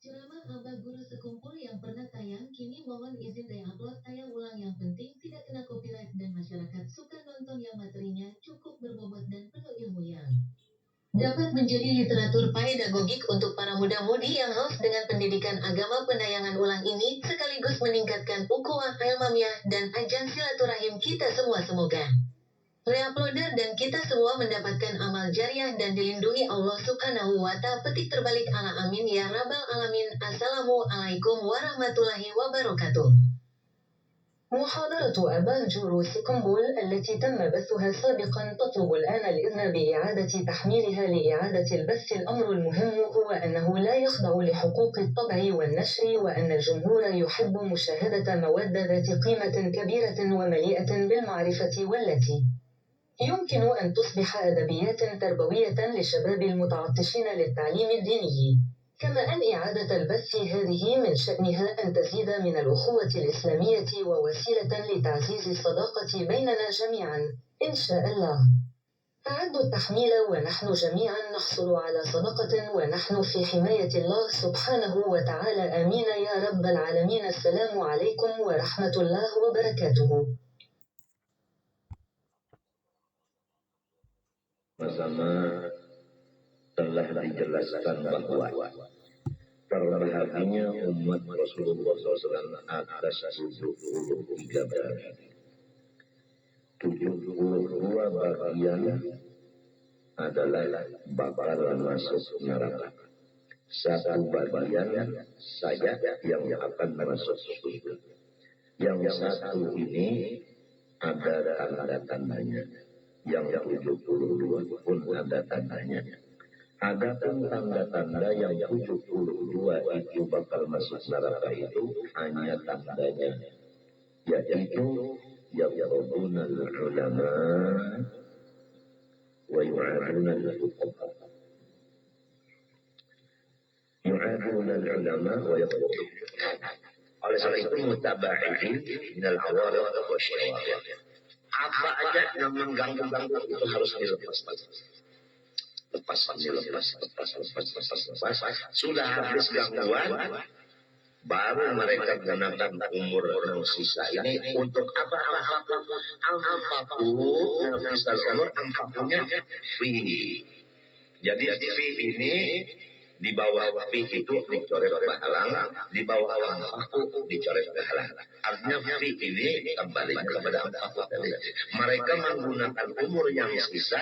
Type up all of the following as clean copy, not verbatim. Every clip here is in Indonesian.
Ceramah Abah Guru Sekumpul yang pernah tayang, kini mohon izin re-upload tayang ulang yang penting tidak kena copyright dan masyarakat suka nonton yang materinya cukup berbobot dan penuh ilmu yang dapat menjadi literatur pedagogik untuk para muda-mudi yang haus dengan pendidikan agama. Penayangan ulang ini sekaligus meningkatkan ukhuwah ilmiah dan ajang silaturahim kita semua. Semoga reuploader dan kita semua mendapatkan amal jariah dan dilindungi Allah Subhanahu wa Ta'ala. Petik terbalik ala amin ya rabbal alamin. Assalamualaikum warahmatullahi wabarakatuh. محاضرة أبا جورو سكمبول التي تم بثها سابقا تطلب الآن الإذن بإعادة تحميلها لإعادة البث. الأمر المهم هو أنه لا يخضع لحقوق الطبع والنشر، وأن الجمهور يحب مشاهدة مواد ذات قيمة كبيرة ومليئة بالمعرفة، والتي يمكن أن تصبح أدبيات تربوية لشباب المتعطشين للتعليم الديني، كما أن إعادة البث هذه من شأنها أن تزيد من الأخوة الإسلامية ووسيلة لتعزيز الصداقة بيننا جميعا إن شاء الله. أعدوا التحميل ونحن جميعا نحصل على صدقة ونحن في حماية الله سبحانه وتعالى. آمين يا رب العالمين. السلام عليكم ورحمة الله وبركاته. Sama telah dijelaskan bahwa terbahagianya umat Rasulullah SAW atas 73 bagian. 72 bagian adalah bakal masuk neraka. Satu bagian saja yang akan masuk surga. Yang satu ini ada tanda-tandanya. Yang 72 pun ada tandanya. Ada pun tanda-tanda yang 72 itu bakal masuk neraka itu hanya tandanya, yaitu yaqrabuna al-ulama wa yu'aduna al-fuqaha. Yu'aduna al-ulama wa yaqrabuna. Oleh sebab itu mutaba'ihin minal awarih wa syawabih. Apa aja yang mengganggu-ganggu itu harus dilepas. Lepas. Sudah habis gangguan, baru mereka gunakan umur yang sisa ini untuk apapun sisa umur ampapunnya fi. Jadi fi ini di bawah fi itu dicoret pahala, di bawah ampaku dicoret pahala. Artinya fi ini kembali kepada ampaku. Mereka menggunakan umur yang sisa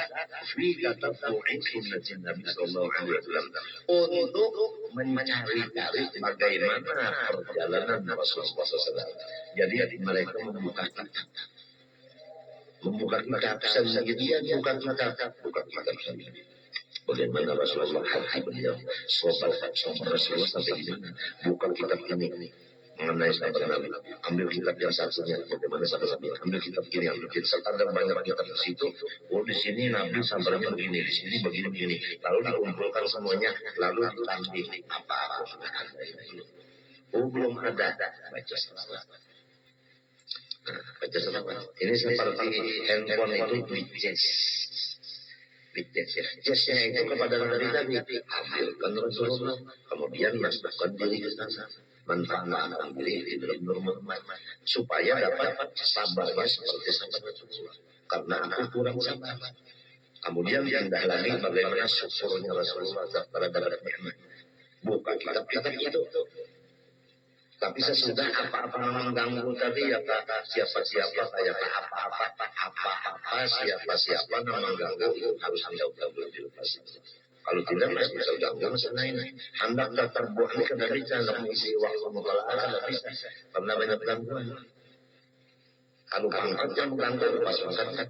fi kata fu'in sunnatin Nabi sallallahu alaihi wasallam untuk mencari-cari bagaimana perjalanan Rasulullah SAW. Jadi mereka membuka kitab sendiri, bukan kitab sendiri. Bagaimana Rasulullah haji beliau, sobat Rasulullah sampai di mana? Bukan kitab ini mengenai sahabat Nabi. Ambil kitab yang satunya, bagaimana sahabat Nabi. Ambil kitab ini, ambil kitab. Ada banyak kitab di situ. Oh di sini Nabi sahabatnya begini, di sini begini. Lalu dikumpulkan semuanya, lalu ditanding apa sudah ada ini. Oh belum ada. Baca salah. Baca salah. Ini seperti handphone itu dijazz. Jasnya itu kepada Nabi ambilkan Rasulullah, kemudian masukkan diri ke sana, manfaatkan diri di dalam Muhammad supaya dapat sabarnya seperti sahabat Rasulullah. Karena aku kurang sabar. Kemudian pindah lagi bagaimana syukurnya Rasulullah terhadap nikmat. Buka kitab-kitab itu. Tapi sesudah apa-apa mengganggu tadi ya siapa-siapa kayak apa-apa siapa-siapa yang mengganggu itu harus jauh-jauh dilepas. Kalau tidak masih bisa ganggu masalah ini. Hendak daftar buah ini kada bisa untuk mengisi waktu mutalaah kada bisa karena banyak gangguan. Kalau pangkat yang mengganggu lepas pangkat.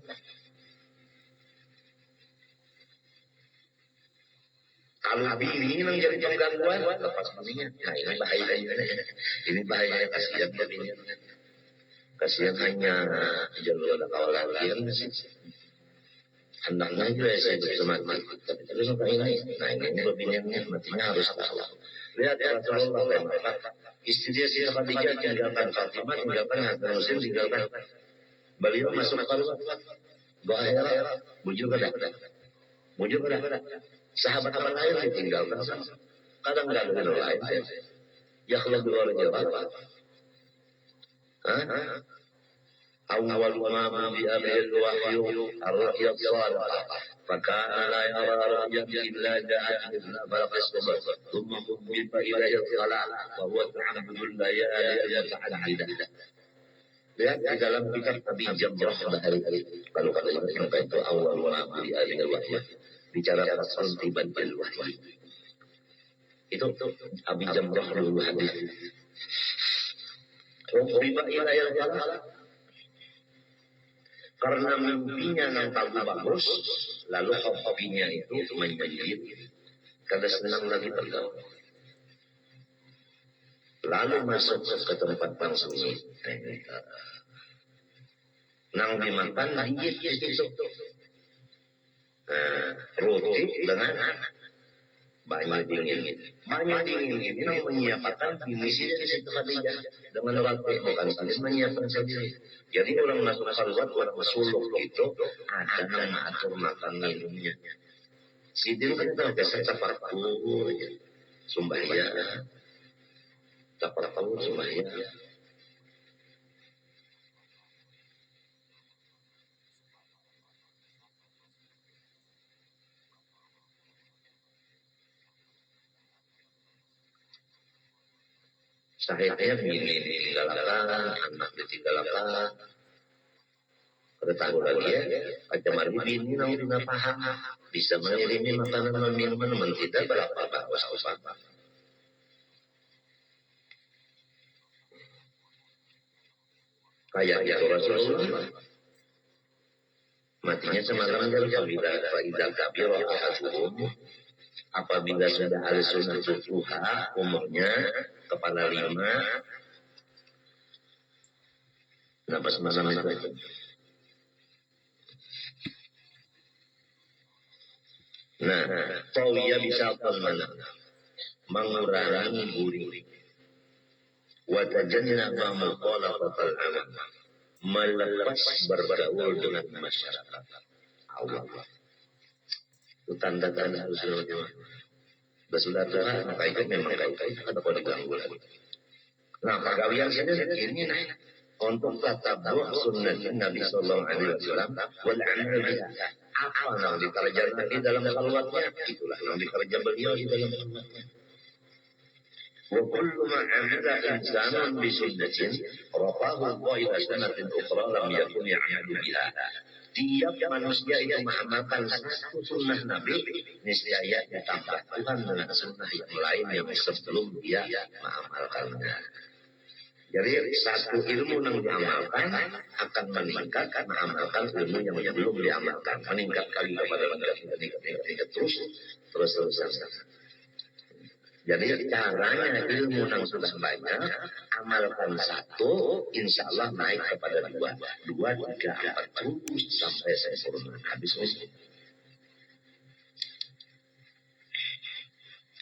Kalau bini menjadi penggangguan, lepas bininya. Nah ini bahayanya. Ini bahayanya kasihan bini. Kasihan hanya jalur ada kawalan lain. Hendaknya juga saya bersemangat. Tapi terus apa ini? Nah ini bininya matinya harus tahu. Lihat Rasulullah istri dia si Khadijah tinggalkan Fatimah, tinggalkan Hasan Husain, tinggalkan. Beliau masuk ke Bahaya, bujur kada. Sahabat-sahabat lain ditinggalkan. Kadang-kadang yang lain yakhluq bi ghairi jawab. Awal ma bi abil wahyu ar-ru'ya salihah. فكان لا يرى رؤيا إلا جاءت مثل فلق الصبح ثم خفف إليه الصلاة وهو تعبد الليالي المتعددة. Lihat di dalam kitab Abi Jamrah Bahari kalau yang itu awal wahyu al wahyu bicara tentang tiban bil wahyu itu Abi Jamrah dulu hadis. Riba ilayal salah karena mimpinya yang bagus lalu hobinya itu menjadi kada senang lagi bergaul. Lalu masuk ke tempat sunyi. Nang dimakan diet itu. Roti dengan banyak dingin. Banyak dingin ini menyiapkan misi di situ Khadijah dengan roti bukan saja menyiapkan sendiri. Jadi orang masuk khalwat orang suluk itu ada yang atur makan minumnya. Sidin kan biasa taparku sumbaya. Taparku sumbaya. Sahihnya bini ditinggalkan, anak ditinggalkan. Pada tahun lagi ya, macam mana bini nang tidak paham, bisa mengirimi makanan dan minuman tidak berapa apa. Kayak ya Rasulullah, matinya semalam dari Faidah Kabir Ahadum. Apabila sudah ahli sunnah duha umurnya kepala 5 kenapa semalam itu nah tawiyah bisa mengurangi buri watajannaba muqalafatal alam melepas bergaul dengan masyarakat awam. Itu tanda-tanda harusnya bersaudara maka itu memang itu ada kode ganggu lagi. Nah pagawian ini untuk tatabbu sunnah Nabi Sallallahu Alaihi Wasallam wal amal biha. Apa yang dikerjakan Nabi dalam khalwatnya itulah yang dikerja beliau di dalam khalwatnya. Wa kullu ma amila insanun bi sunnatin rafahu Allah ila sunnatin ukhra lam yakun ya'malu biha. Tiap manusia itu mengamalkan satu sunnah Nabi, niscaya ditambah Tuhan dengan sunnah yang lain yang sebelum dia mengamalkannya. Jadi satu ilmu yang diamalkan akan meningkat mengamalkan ilmu yang belum diamalkan, meningkat kali kepada meningkat terus. Jadi caranya ilmu yang sudah banyak, amalkan satu, insya Allah naik kepada 2, 3, 4, terus sampai sempurna. Habis itu.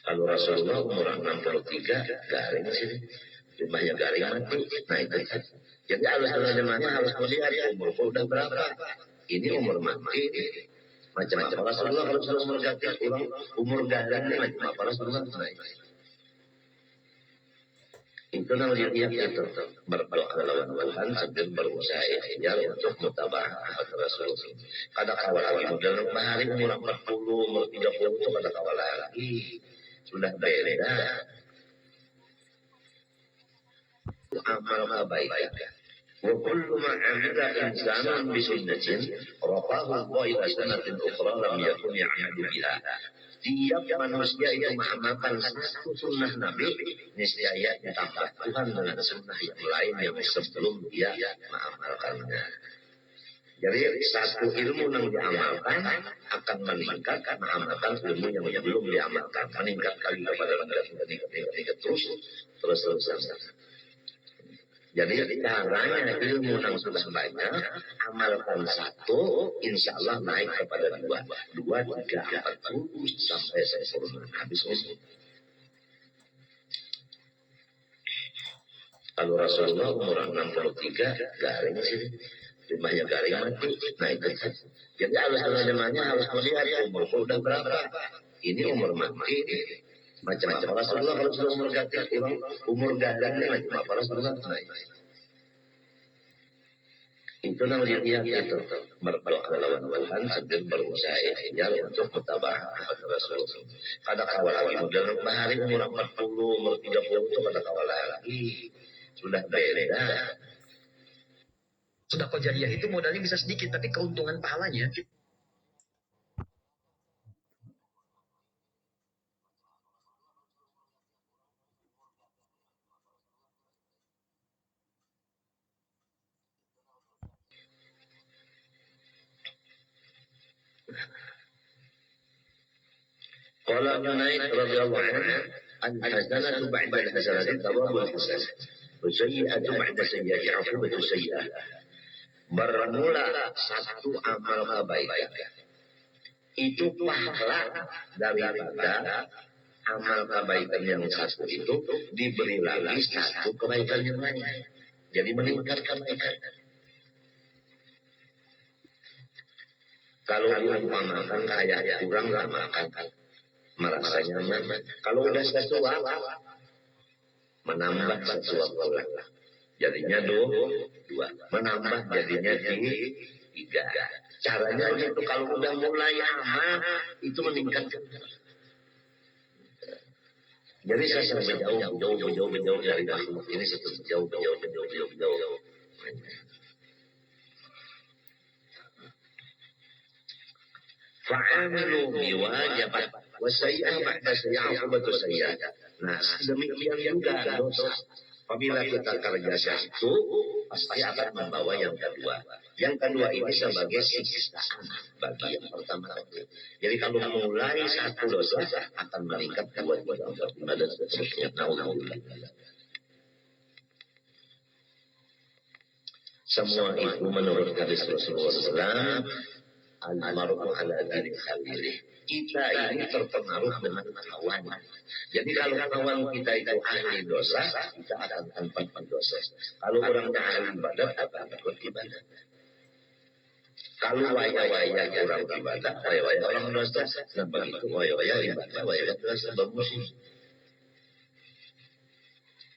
Kalau Rasulullah umur 63, garing sini. Jumlahnya garing mati. Nah itu. Jadi alasan-alasannya harus melihat umur udah berapa. Ini umur mati. Macam-macam Rasulullah kalau sudah umur ganti umur garing ini macam apa Rasulullah naik. Itu namanya itu berdoa lawan Tuhan sambil berusaha ikhtiar untuk mutaba'ah Rasulullah. Kada kawal lagi dalam hari umur 40, umur 30 itu kada kawal lagi. Sudah beda. Amal kebaikan. وكل ما عمل إنسان بسنة رفعه الله إلى سنة أخرى لم يكن يعمل بها. Tiap manusia itu mengamalkan satu sunnah Nabi, niscaya ditambah Tuhan dengan sunnah yang lain yang sebelum dia mengamalkannya. Jadi satu ilmu yang diamalkan akan meningkat mengamalkan ilmu yang belum diamalkan, meningkat kali kepada meningkat terus. Jadi caranya ilmu yang sudah banyak, amalkan satu, insya Allah naik kepada 2, 3, 4, terus sampai sempurna. Habis itu. Kalau Rasulullah umur 63, garing sini. Jumlahnya garing mati. Nah itu. Jadi alasan-alasannya harus melihat umur udah berapa. Ini umur mati. Macam-macam. Rasulullah kalau sudah umur ganti, umur gadangnya macam apa Rasulullah naik. Itu namanya dia itu berdoa lawan Tuhan sambil berusaha ikhtiar untuk mutabah kepada Rasulullah. Kada kawal lagi dalam hari umur 40, umur 30 itu kada kawal lagi. Sudah beda. Sedekah jariah itu modalnya bisa sedikit, tapi keuntungan pahalanya Qala Junaid radhiyallahu anhu al-hasanatu ba'da al-hasanati thawabul hasan. Sayyi'atu ba'da sayyi'ati 'uqubatu sayyi'ah. Bermula satu amal kebaikan itu pahala daripada amal kebaikan yang satu itu diberi lagi satu kebaikan yang lain. Jadi meningkat kebaikan. Kalau diumpamakan kayak kurang nggak makan, merasa nyaman. Kalau udah sesuap, menambah sesuap orang. Jadinya dua, menambah jadinya tiga. Caranya itu kalau udah mulai aman, itu meningkatkan. Jadi saya sampai jauh dari makhluk ini jauh. Fa'amilu biwajibat wasayyi'ah ba'da sayyi'ah uqubatu sayyi'ah. Nah, demikian juga dosa. Apabila kita kerja satu, pasti akan membawa yang kedua. Yang kedua ini sebagai siksaan bagi yang pertama itu. Jadi kalau mulai satu dosa akan meningkat dua dan seterusnya. Nauzubillah. Semua itu menurut hadis Rasulullah SAW. Al-mar'u ala dini khalilih. Kita ini terpengaruh dengan kawan. Jadi kalau kawan kita itu ahli dosa, kita akan tempat dosa. Kalau orangnya ahli ibadah, akan ikut ibadah. Kalau waya-waya orang ibadah, waya-waya orang dosa, nah begitu waya-waya ibadah, waya-waya dosa bermusim.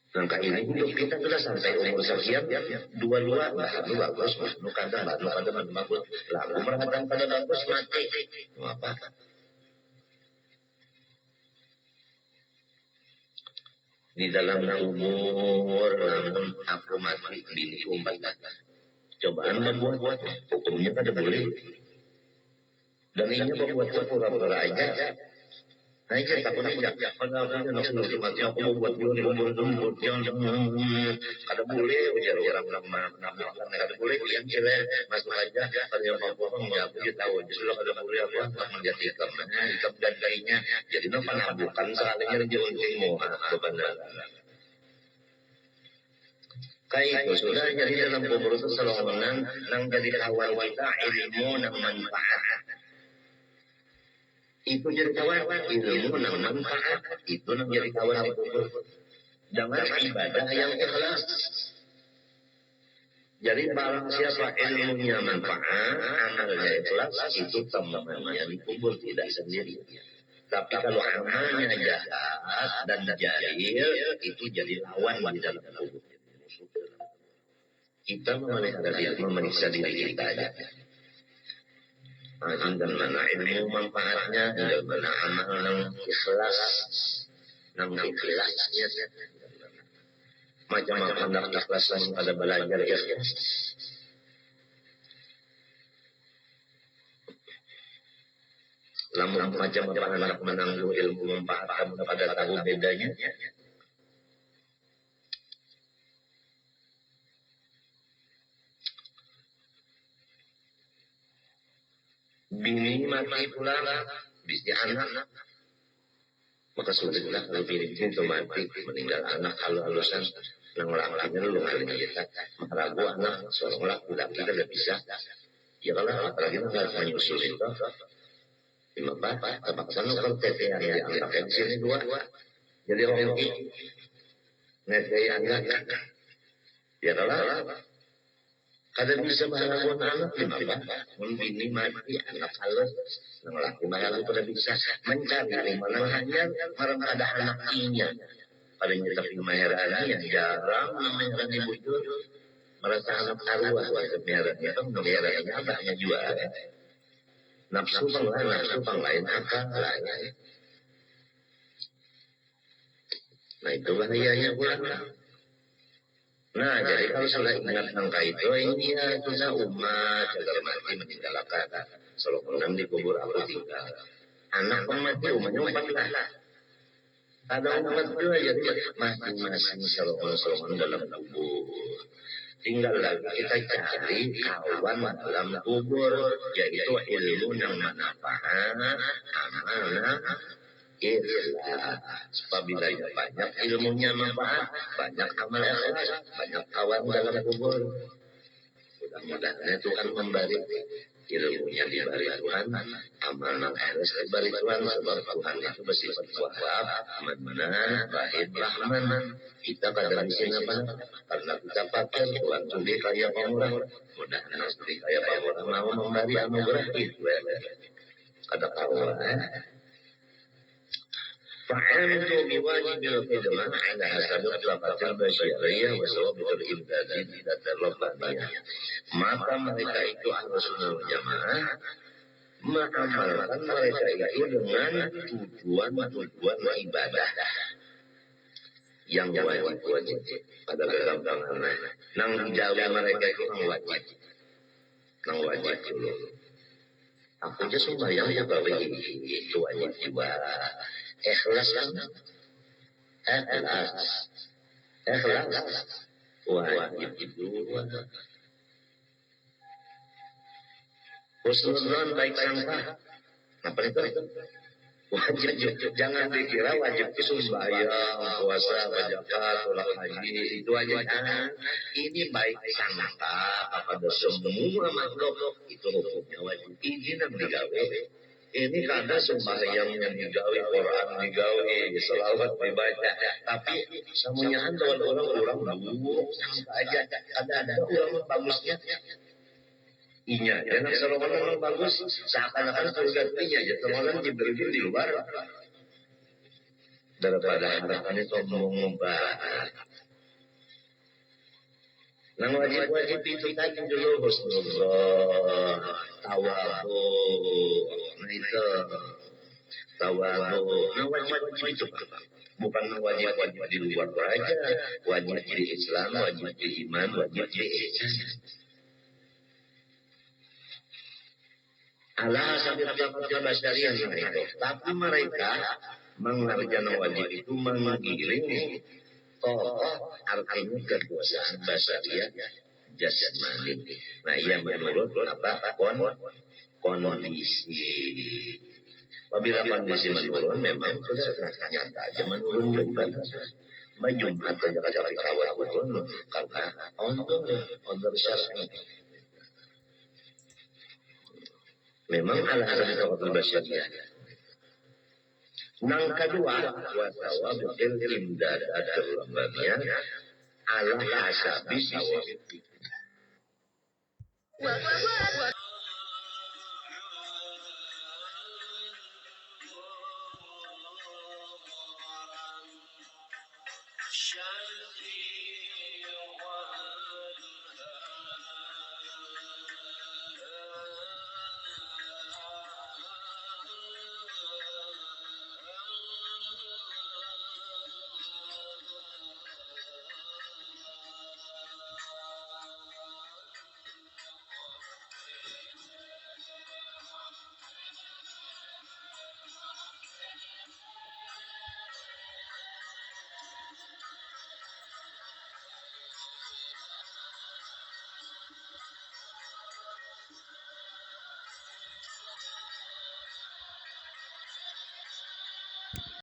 Maka ini hidup kita sudah sampai umur sekian, dua-dua baru bagus, bukan bagus. Lalu merahatan pada bagus mati. Apa? Di dalam kubur, namun aku mati di umpat. Cobaan membuat hukumnya kada boleh. Dan ini membuat pura-pura aja. Nah, ini takut aja. Kalau aku nak suruh mati, aku mau buat lembur, jangan kada boleh. Ujar orang kada boleh. Yang cewek masuk aja. Kalau yang bohong, ya aku juga tahu. Justru kada boleh aku menjadi hitam. Hitam dan kayaknya. Jadi nampak bukan sekalinya dia unting mau benar. Kayak itu sudah jadi dalam kubur itu selalu nang jadi kawan kita ilmu nang manfaat. Itu jadi kawan ilmu nang manfaat. Itu nang jadi kawan di kubur. Dengan ibadah yang ikhlas. Jadi barang siapa ilmunya manfaat, amalnya ikhlas, itu temannya di kubur tidak sendiri. Tapi kalau amalnya jahat dan jahil, itu jadi lawan di dalam kubur. Kita memeriksa diri kita aja. Dan mana ilmu manfaatnya, dan mana amal yang ikhlas, yang ikhlasnya. Macam-macam hendak ikhlas pada belajar ikhlas. Lamun macam-macam anak menangguh ilmu manfaat, kamu pada tahu bedanya. Bini mati pula, bisnya anak, maka sulitlah kalau bini itu mati, meninggal anak halu-halusan, yang laki-lakinya lu ngalim kita, ragu anak, seorang laki-laki tidak bisa. Ya kalau apalagi nggak menyusul itu, lima bapak, terpaksa lu kalau tete yang dianggap yang sini dua, jadi orang ini, nete anak, ya kalau Kada bisa melawan anak lima mun bini mati anak halus nang laki mahalu kada bisa mencari mana hanya marang ada anaknya pada nyetapi maherani yang jarang meherani bujur merasa anak arwah wajib meherani kan meherani abahnya juga nafsu pang lain apa lain. Nah itu bahayanya pulang. Nah, jadi kalau sudah ingat angka itu, ini ya sudah umat agar mati meninggalkan. Solo konam di kubur aku tinggal. Anak pun mati umatnya umpat lah. Ada umat juga jadi masing-masing solongan dalam kubur. Tinggal lagi kita cari kawan dalam kubur, yaitu ilmu yang manfaat, amanah. Apabila banyak ilmunya manfaat, banyak amal ikhlas, banyak kawan dalam kubur. Mudah-mudahan Tuhan memberi ilmunya diberi Tuhan, amal ikhlas diberi Tuhan, sebab Tuhan itu bersifat Wahhab, Mannan, Rahim, Rahman. Kita kadang di sini apa? Karena kita pakai Tuhan sendiri kaya pemurah. Mudah-mudahan sendiri kaya pemurah mau memberi anugerah itu. Kata kawan. فعملوا بواجب الخدمة على حسب الطاقة البشرية وثوابت الإمداد ذات الربانية. Maka mereka itu harus jamaah mengamalkan mereka itu dengan tujuan ibadah yang wajib pada kegampangan. Nang jauh mereka itu nang wajib dulu. Aku aja sembahyang juga begitu itu wajib juga. Ikhlas wajib itu husnuzon baik sangka apa itu wajib jangan dikira wajib itu sembahyang puasa zakat tolak haji itu wajib ini baik sangka kepada semua makhluk itu hukumnya wajib ini yang digawe. Ini karena sembahyang yang digawe, Quran digawe, selawat dibaca. Tapi semuanya ada orang buruk aja. Ada orang bagusnya. Inya, jangan orang bagus. Seakan-akan surganya aja. Orang diberi di luar. Daripada harapannya sombong membahas. Nang wajib itu tadi dulu husnuzon, tawadu, itu tawadu. Nah wajib itu bukan wajib di luar aja, wajib di Islam, wajib di iman, wajib di ihsan. Allah sambil dapat basyariah itu. Tapi mereka mengerjakan wajib itu menggiring tokoh artinya kekuasaan basaria jasmani. Nah, ia menurut apa kondisi. Apabila kondisi menurun, memang sudah nyata aja menurun juga. Menyumpat saja kawan turun karena onder syar'i. Memang alasan tokoh basaria. Nang kedua, wasawa betul imdad ad-darbaniya ala hasabi sawab.